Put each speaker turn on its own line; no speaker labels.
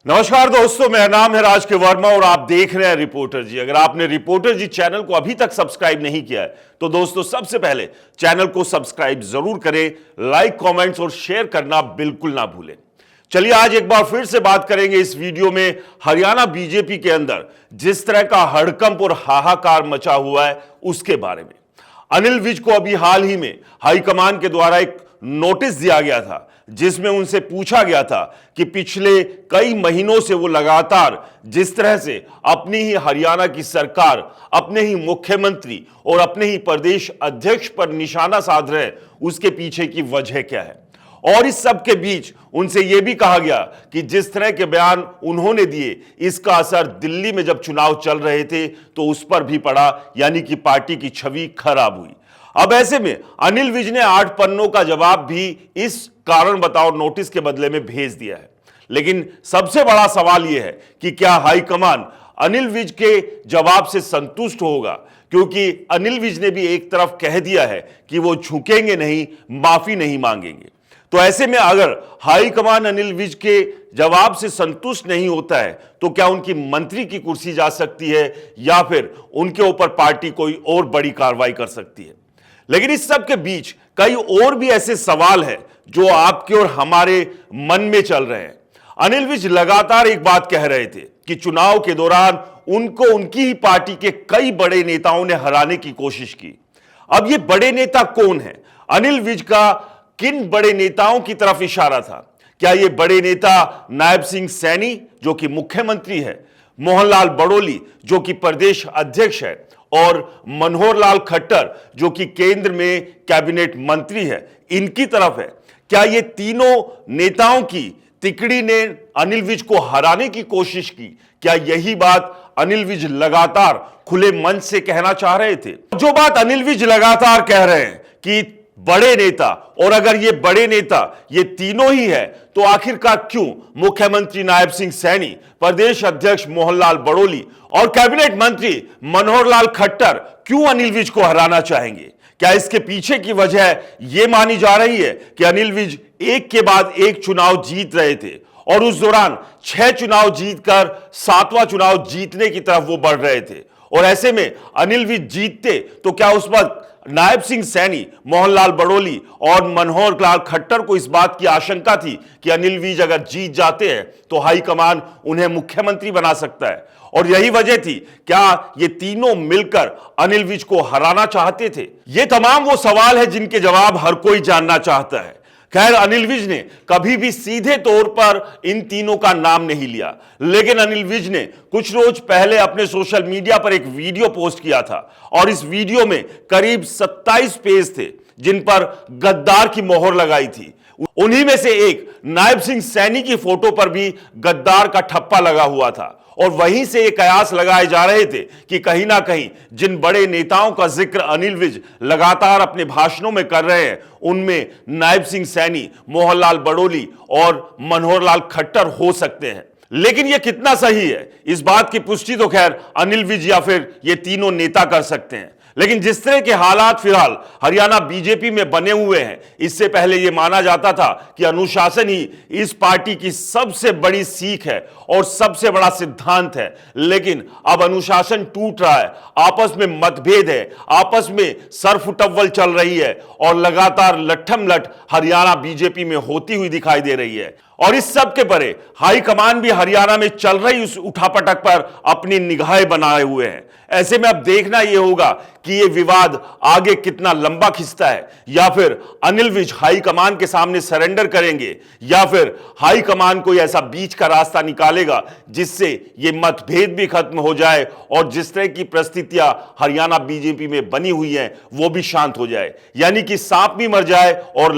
नमस्कार दोस्तों, मेरा नाम है राज के वर्मा और आप देख रहे हैं रिपोर्टर जी। अगर आपने रिपोर्टर जी चैनल को अभी तक सब्सक्राइब नहीं किया है तो दोस्तों सबसे पहले चैनल को सब्सक्राइब जरूर करें, लाइक, कमेंट्स और शेयर करना बिल्कुल ना भूलें। चलिए आज एक बार फिर से बात करेंगे इस वीडियो में हरियाणा बीजेपी के अंदर जिस तरह का हड़कंप और हाहाकार मचा हुआ है उसके बारे में। अनिल विज को अभी हाल ही में हाईकमान के द्वारा एक नोटिस दिया गया था जिसमें उनसे पूछा गया था कि पिछले कई महीनों से वो लगातार जिस तरह से अपनी ही हरियाणा की सरकार, अपने ही मुख्यमंत्री और अपने ही प्रदेश अध्यक्ष पर निशाना साध रहे हैं, उसके पीछे की वजह क्या है। और इस सब के बीच उनसे यह भी कहा गया कि जिस तरह के बयान उन्होंने दिए इसका असर दिल्ली में जब चुनाव चल रहे थे तो उस पर भी पड़ा, यानी कि पार्टी की छवि खराब हुई। अब ऐसे में अनिल विज ने 8 पन्नों का जवाब भी इस कारण बताओ नोटिस के बदले में भेज दिया है। लेकिन सबसे बड़ा सवाल यह है कि क्या हाईकमान अनिल विज के जवाब से संतुष्ट होगा, क्योंकि अनिल विज ने भी एक तरफ कह दिया है कि वो झुकेंगे नहीं, माफी नहीं मांगेंगे। तो ऐसे में अगर हाईकमान अनिल विज के जवाब से संतुष्ट नहीं होता है तो क्या उनकी मंत्री की कुर्सी जा सकती है या फिर उनके ऊपर पार्टी कोई और बड़ी कार्रवाई कर सकती है। लेकिन इस सब के बीच कई और भी ऐसे सवाल हैं जो आपके और हमारे मन में चल रहे हैं। अनिल विज लगातार एक बात कह रहे थे कि चुनाव के दौरान उनको उनकी ही पार्टी के कई बड़े नेताओं ने हराने की कोशिश की। अब ये बड़े नेता कौन है? अनिल विज का किन बड़े नेताओं की तरफ इशारा था? क्या ये बड़े नेता नायब सिंह सैनी जो कि मुख्यमंत्री है, मोहनलाल बड़ोली जो कि प्रदेश अध्यक्ष है और मनोहर लाल खट्टर जो कि केंद्र में कैबिनेट मंत्री है, इनकी तरफ है? क्या ये तीनों नेताओं की तिकड़ी ने अनिल विज को हराने की कोशिश की? क्या यही बात अनिल विज लगातार खुले मन से कहना चाह रहे थे? जो बात अनिल विज लगातार कह रहे हैं कि बड़े नेता, और अगर ये बड़े नेता ये तीनों ही है तो आखिरकार क्यों मुख्यमंत्री नायब सिंह सैनी, प्रदेश अध्यक्ष मोहनलाल बड़ोली और कैबिनेट मंत्री मनोहर लाल खट्टर क्यों अनिल विज को हराना चाहेंगे? क्या इसके पीछे की वजह यह मानी जा रही है कि अनिल विज एक के बाद एक चुनाव जीत रहे थे और उस दौरान 6 चुनाव जीतकर 7वां चुनाव जीतने की तरफ वो बढ़ रहे थे, और ऐसे में अनिल विज जीतते तो क्या उस वक्त नायब सिंह सैनी, मोहनलाल बड़ोली और मनोहर लाल खट्टर को इस बात की आशंका थी कि अनिल विज अगर जीत जाते हैं तो हाईकमान उन्हें मुख्यमंत्री बना सकता है, और यही वजह थी। क्या ये तीनों मिलकर अनिल विज को हराना चाहते थे? ये तमाम वो सवाल है जिनके जवाब हर कोई जानना चाहता है। खैर, अनिल विज ने कभी भी सीधे तौर पर इन तीनों का नाम नहीं लिया, लेकिन अनिल विज ने कुछ रोज पहले अपने सोशल मीडिया पर एक वीडियो पोस्ट किया था और इस वीडियो में करीब 27 पेज थे जिन पर गद्दार की मोहर लगाई थी। उन्हीं में से एक नायब सिंह सैनी की फोटो पर भी गद्दार का ठप्पा लगा हुआ था, और वहीं से एक कयास लगाए जा रहे थे कि कहीं ना कहीं जिन बड़े नेताओं का जिक्र अनिल विज लगातार अपने भाषणों में कर रहे हैं उनमें नायब सिंह सैनी, मोहनलाल बड़ोली और मनोहर लाल खट्टर हो सकते हैं। लेकिन यह कितना सही है, इस बात की पुष्टि तो खैर अनिल विज या फिर ये तीनों नेता कर सकते हैं। लेकिन जिस तरह के हालात फिलहाल हरियाणा बीजेपी में बने हुए हैं, इससे पहले यह माना जाता था कि अनुशासन ही इस पार्टी की सबसे बड़ी सीख है और सबसे बड़ा सिद्धांत है। लेकिन अब अनुशासन टूट रहा है, आपस में मतभेद है, आपस में सरफुटव्वल चल रही है और लगातार लट्ठम-लठ हरियाणा बीजेपी में होती हुई दिखाई दे रही है। और इस सब के परे हाईकमान भी हरियाणा में चल रही उस उठापटक पर अपनी निगाहें बनाए हुए हैं। ऐसे में अब देखना यह होगा कि यह विवाद आगे कितना लंबा खिंचता है, या फिर अनिल विज हाईकमान के सामने सरेंडर करेंगे या फिर हाईकमान कोई ऐसा बीच का रास्ता निकालेगा जिससे यह मतभेद भी खत्म हो जाए और जिस तरह की परिस्थितियां हरियाणा बीजेपी में बनी हुई हैं वो भी शांत हो जाए, यानी कि सांप भी मर जाए और